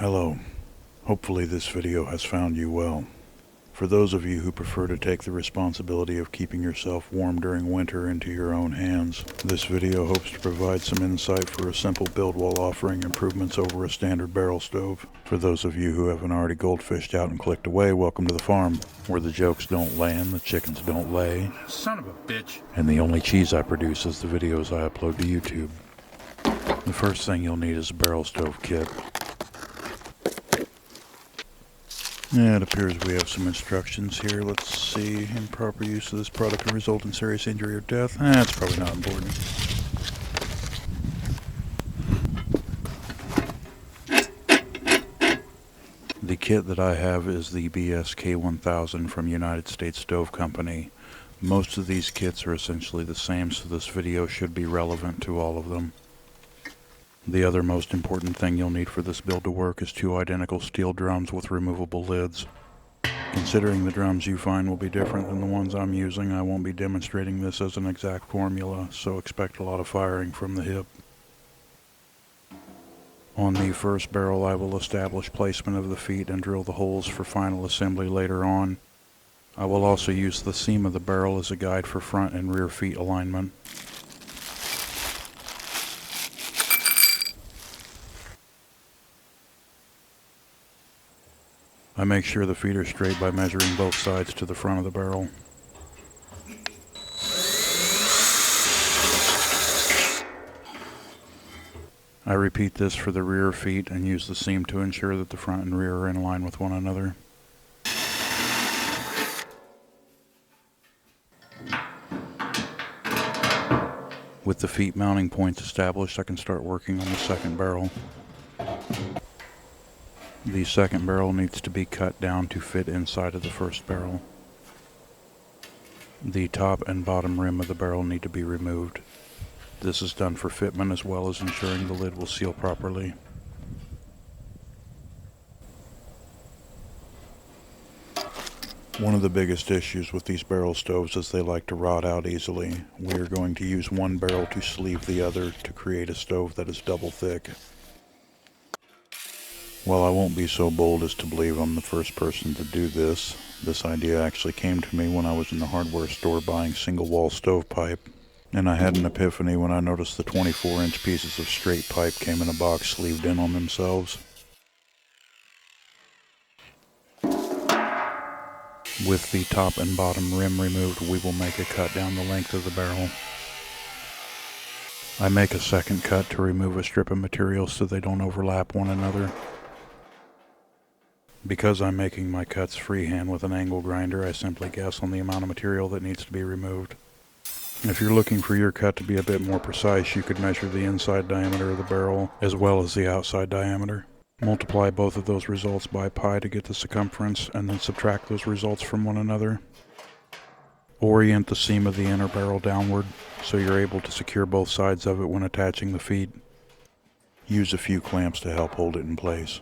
Hello. Hopefully this video has found you well. For those of you who prefer to take the responsibility of keeping yourself warm during winter into your own hands, this video hopes to provide some insight for a simple build while offering improvements over a standard barrel stove. For those of you who haven't already goldfished out and clicked away, welcome to the farm, where the jokes don't land, the chickens don't lay. Son of a bitch. And the only cheese I produce is the videos I upload to YouTube. The first thing you'll need is a barrel stove kit. Yeah, it appears we have some instructions here. Let's see. Improper use of this product can result in serious injury or death. That's probably not important. The kit that I have is the BSK 1000 from United States Stove Company. Most of these kits are essentially the same, so this video should be relevant to all of them. The other most important thing you'll need for this build to work is 2 identical steel drums with removable lids. Considering the drums you find will be different than the ones I'm using, I won't be demonstrating this as an exact formula, so expect a lot of firing from the hip. On the first barrel, I will establish placement of the feet and drill the holes for final assembly later on. I will also use the seam of the barrel as a guide for front and rear feet alignment. I make sure the feet are straight by measuring both sides to the front of the barrel. I repeat this for the rear feet and use the seam to ensure that the front and rear are in line with one another. With the feet mounting points established, I can start working on the second barrel. The second barrel needs to be cut down to fit inside of the first barrel. The top and bottom rim of the barrel need to be removed. This is done for fitment as well as ensuring the lid will seal properly. One of the biggest issues with these barrel stoves is they like to rot out easily. We are going to use one barrel to sleeve the other to create a stove that is double thick. While I won't be so bold as to believe I'm the first person to do this, this idea actually came to me when I was in the hardware store buying single wall stovepipe, and I had an epiphany when I noticed the 24-inch pieces of straight pipe came in a box sleeved in on themselves. With the top and bottom rim removed, we will make a cut down the length of the barrel. I make a second cut to remove a strip of material so they don't overlap one another. Because I'm making my cuts freehand with an angle grinder, I simply guess on the amount of material that needs to be removed. If you're looking for your cut to be a bit more precise, you could measure the inside diameter of the barrel as well as the outside diameter. Multiply both of those results by pi to get the circumference, and then subtract those results from one another. Orient the seam of the inner barrel downward so you're able to secure both sides of it when attaching the feet. Use a few clamps to help hold it in place.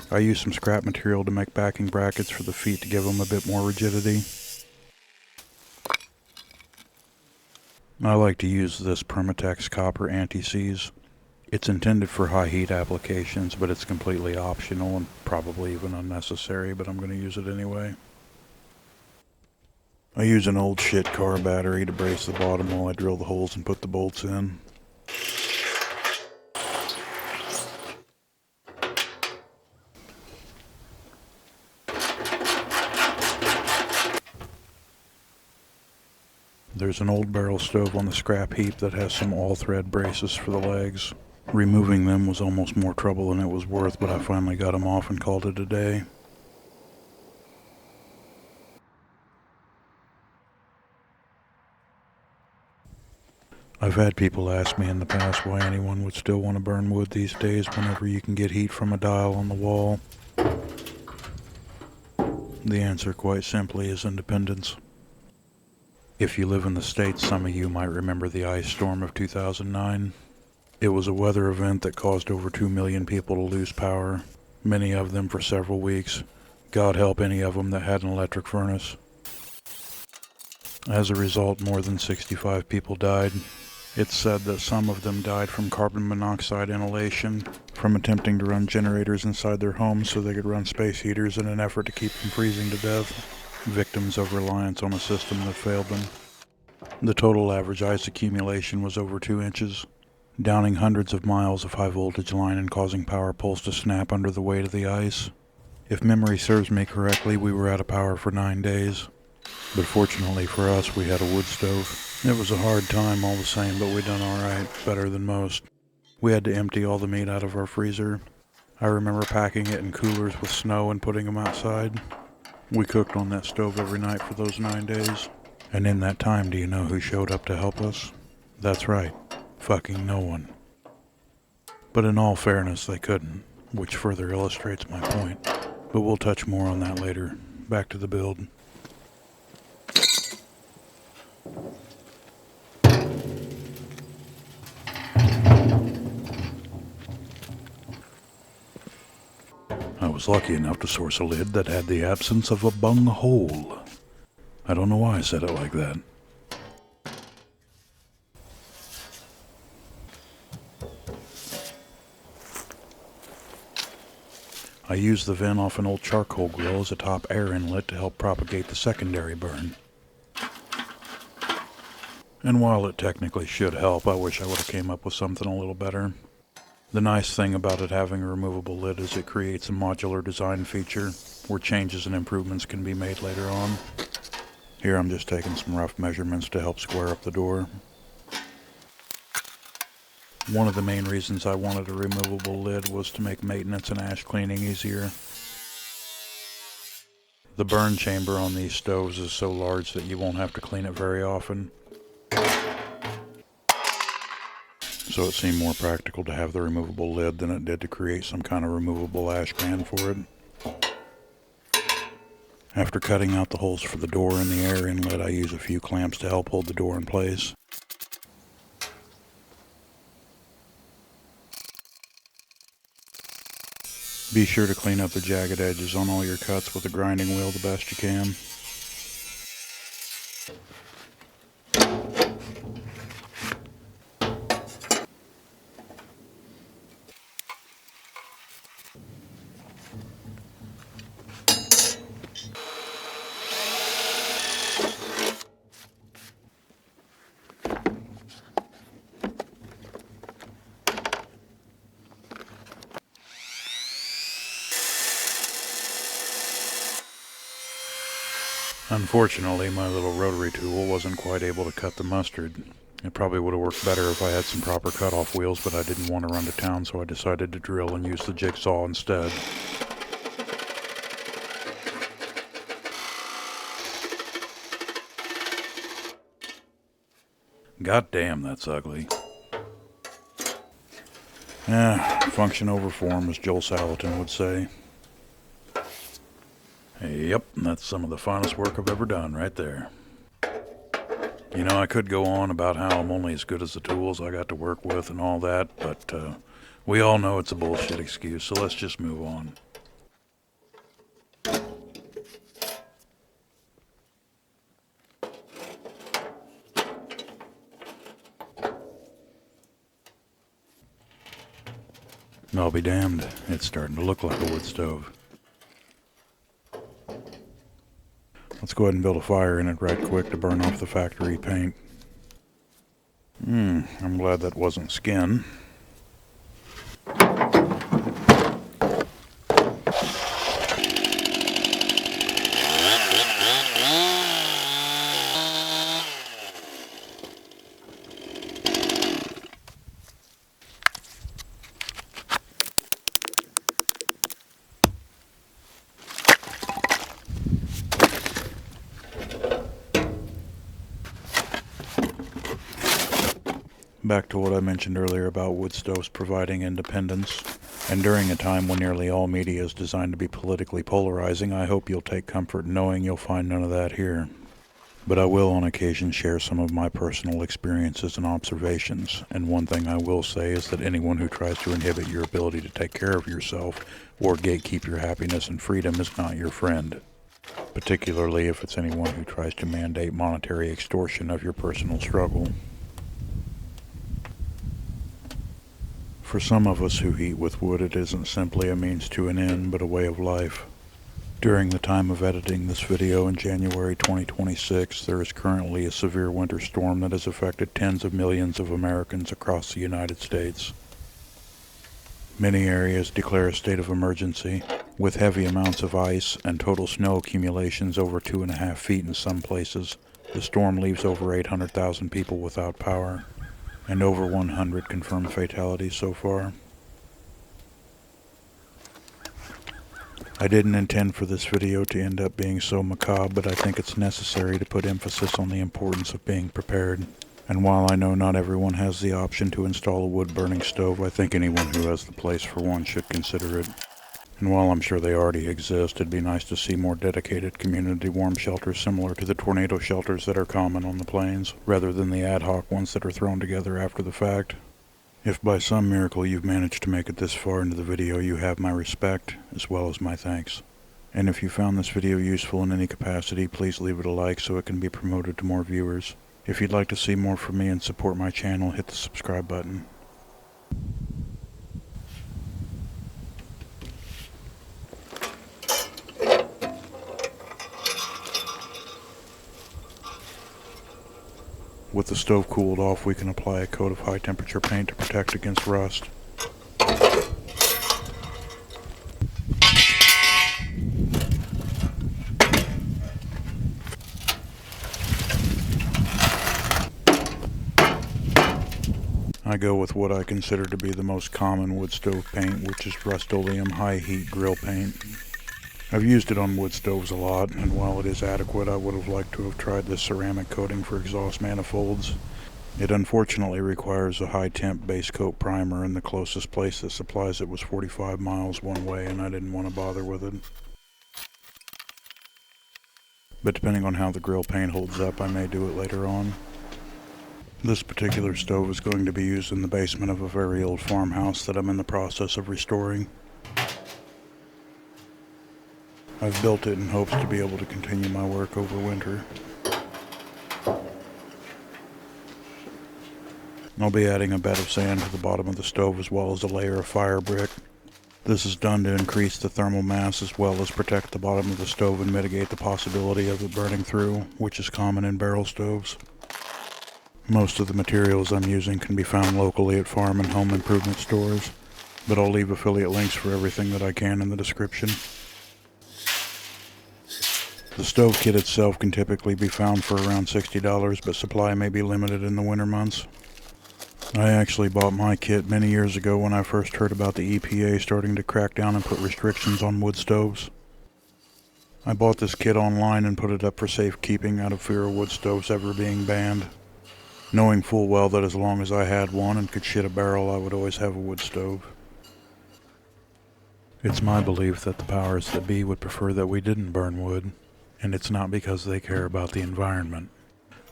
I use some scrap material to make backing brackets for the feet to give them a bit more rigidity. I like to use this Permatex copper anti-seize. It's intended for high heat applications, but it's completely optional and probably even unnecessary, but I'm going to use it anyway. I use an old shit car battery to brace the bottom while I drill the holes and put the bolts in. There's an old barrel stove on the scrap heap that has some all-thread braces for the legs. Removing them was almost more trouble than it was worth, but I finally got them off and called it a day. I've had people ask me in the past why anyone would still want to burn wood these days whenever you can get heat from a dial on the wall. The answer, quite simply, is independence. If you live in the States, some of you might remember the ice storm of 2009. It was a weather event that caused over 2 million people to lose power, many of them for several weeks. God help any of them that had an electric furnace. As a result, more than 65 people died. It's said that some of them died from carbon monoxide inhalation, from attempting to run generators inside their homes so they could run space heaters in an effort to keep from freezing to death, victims of reliance on a system that failed them. The total average ice accumulation was over 2 inches, downing hundreds of miles of high-voltage line and causing power poles to snap under the weight of the ice. If memory serves me correctly, we were out of power for 9 days. But fortunately for us, we had a wood stove. It was a hard time all the same, but we done alright, better than most. We had to empty all the meat out of our freezer. I remember packing it in coolers with snow and putting them outside. We cooked on that stove every night for those 9 days. And in that time, do you know who showed up to help us? That's right, fucking no one. But in all fairness, they couldn't, which further illustrates my point. But we'll touch more on that later. Back to the build. I was lucky enough to source a lid that had the absence of a bung hole. I don't know why I said it like that. I used the vent off an old charcoal grill as a top air inlet to help propagate the secondary burn. And while it technically should help, I wish I would have came up with something a little better. The nice thing about it having a removable lid is it creates a modular design feature where changes and improvements can be made later on. Here I'm just taking some rough measurements to help square up the door. One of the main reasons I wanted a removable lid was to make maintenance and ash cleaning easier. The burn chamber on these stoves is so large that you won't have to clean it very often. So it seemed more practical to have the removable lid than it did to create some kind of removable ash pan for it. After cutting out the holes for the door and the air inlet, I use a few clamps to help hold the door in place. Be sure to clean up the jagged edges on all your cuts with a grinding wheel the best you can. Unfortunately, my little rotary tool wasn't quite able to cut the mustard. It probably would have worked better if I had some proper cutoff wheels, but I didn't want to run to town, so I decided to drill and use the jigsaw instead. God damn, that's ugly. Function over form, as Joel Salatin would say. Yep, that's some of the finest work I've ever done right there. You know, I could go on about how I'm only as good as the tools I got to work with and all that, but we all know it's a bullshit excuse, so let's just move on. I'll be damned, it's starting to look like a wood stove. Let's go ahead and build a fire in it right quick to burn off the factory paint. I'm glad that wasn't skin. Back to what I mentioned earlier about wood stoves providing independence. And during a time when nearly all media is designed to be politically polarizing, I hope you'll take comfort in knowing you'll find none of that here. But I will on occasion share some of my personal experiences and observations, and one thing I will say is that anyone who tries to inhibit your ability to take care of yourself or gatekeep your happiness and freedom is not your friend. Particularly if it's anyone who tries to mandate monetary extortion of your personal struggle. For some of us who heat with wood, it isn't simply a means to an end, but a way of life. During the time of editing this video in January 2026, there is currently a severe winter storm that has affected tens of millions of Americans across the United States. Many areas declare a state of emergency, with heavy amounts of ice and total snow accumulations over 2.5 feet in some places. The storm leaves over 800,000 people without power, and over 100 confirmed fatalities so far. I didn't intend for this video to end up being so macabre, but I think it's necessary to put emphasis on the importance of being prepared. And while I know not everyone has the option to install a wood-burning stove, I think anyone who has the place for one should consider it. And while I'm sure they already exist, it'd be nice to see more dedicated community warm shelters similar to the tornado shelters that are common on the plains, rather than the ad hoc ones that are thrown together after the fact. If by some miracle you've managed to make it this far into the video, you have my respect, as well as my thanks. And if you found this video useful in any capacity, please leave it a like so it can be promoted to more viewers. If you'd like to see more from me and support my channel, hit the subscribe button. With the stove cooled off, we can apply a coat of high temperature paint to protect against rust. I go with what I consider to be the most common wood stove paint, which is Rust-Oleum high heat grill paint. I've used it on wood stoves a lot, and while it is adequate, I would have liked to have tried this ceramic coating for exhaust manifolds. It unfortunately requires a high temp base coat primer, and the closest place that supplies it was 45 miles one way, and I didn't want to bother with it. But depending on how the grill paint holds up, I may do it later on. This particular stove is going to be used in the basement of a very old farmhouse that I'm in the process of restoring. I've built it in hopes to be able to continue my work over winter. I'll be adding a bed of sand to the bottom of the stove as well as a layer of fire brick. This is done to increase the thermal mass as well as protect the bottom of the stove and mitigate the possibility of it burning through, which is common in barrel stoves. Most of the materials I'm using can be found locally at farm and home improvement stores, but I'll leave affiliate links for everything that I can in the description. The stove kit itself can typically be found for around $60, but supply may be limited in the winter months. I actually bought my kit many years ago when I first heard about the EPA starting to crack down and put restrictions on wood stoves. I bought this kit online and put it up for safekeeping out of fear of wood stoves ever being banned, knowing full well that as long as I had one and could shit a barrel, I would always have a wood stove. It's my belief that the powers that be would prefer that we didn't burn wood, and it's not because they care about the environment.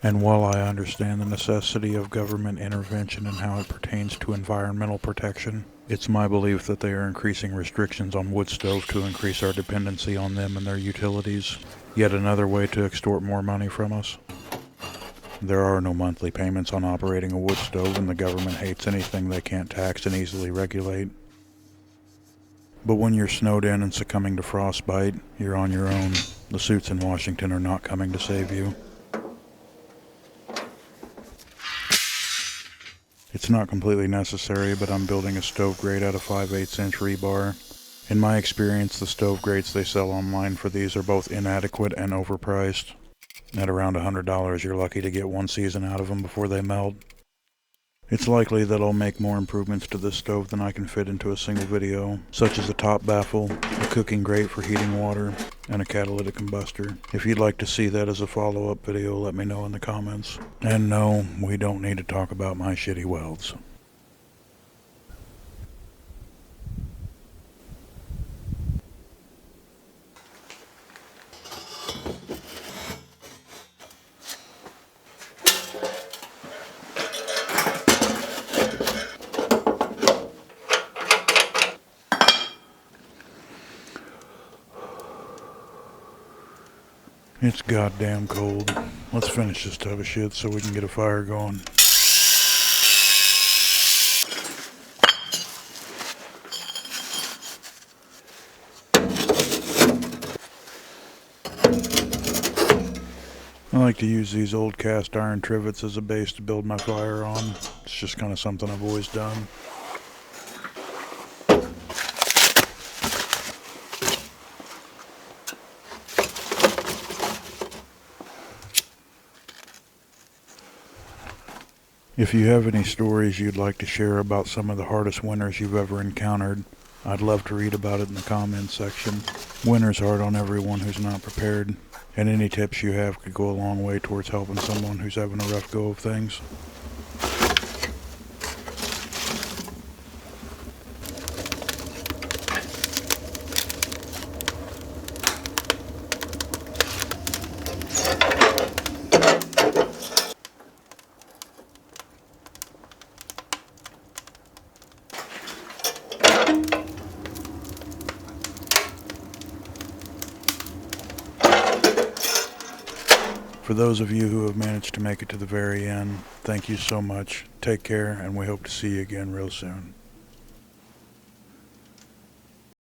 And while I understand the necessity of government intervention and how it pertains to environmental protection, it's my belief that they are increasing restrictions on wood stoves to increase our dependency on them and their utilities. Yet another way to extort more money from us. There are no monthly payments on operating a wood stove, and the government hates anything they can't tax and easily regulate. But when you're snowed in and succumbing to frostbite, you're on your own. The suits in Washington are not coming to save you. It's not completely necessary, but I'm building a stove grate out of 5/8 inch rebar. In my experience, the stove grates they sell online for these are both inadequate and overpriced. At around $100, you're lucky to get one season out of them before they melt. It's likely that I'll make more improvements to this stove than I can fit into a single video, such as a top baffle, a cooking grate for heating water, and a catalytic combustor. If you'd like to see that as a follow-up video, let me know in the comments. And no, we don't need to talk about my shitty welds. It's goddamn cold. Let's finish this tub of shit so we can get a fire going. I like to use these old cast iron trivets as a base to build my fire on. It's just kind of something I've always done. If you have any stories you'd like to share about some of the hardest winters you've ever encountered, I'd love to read about it in the comments section. Winter's hard on everyone who's not prepared, and any tips you have could go a long way towards helping someone who's having a rough go of things. For those of you who have managed to make it to the very end, thank you so much. Take care, and we hope to see you again real soon.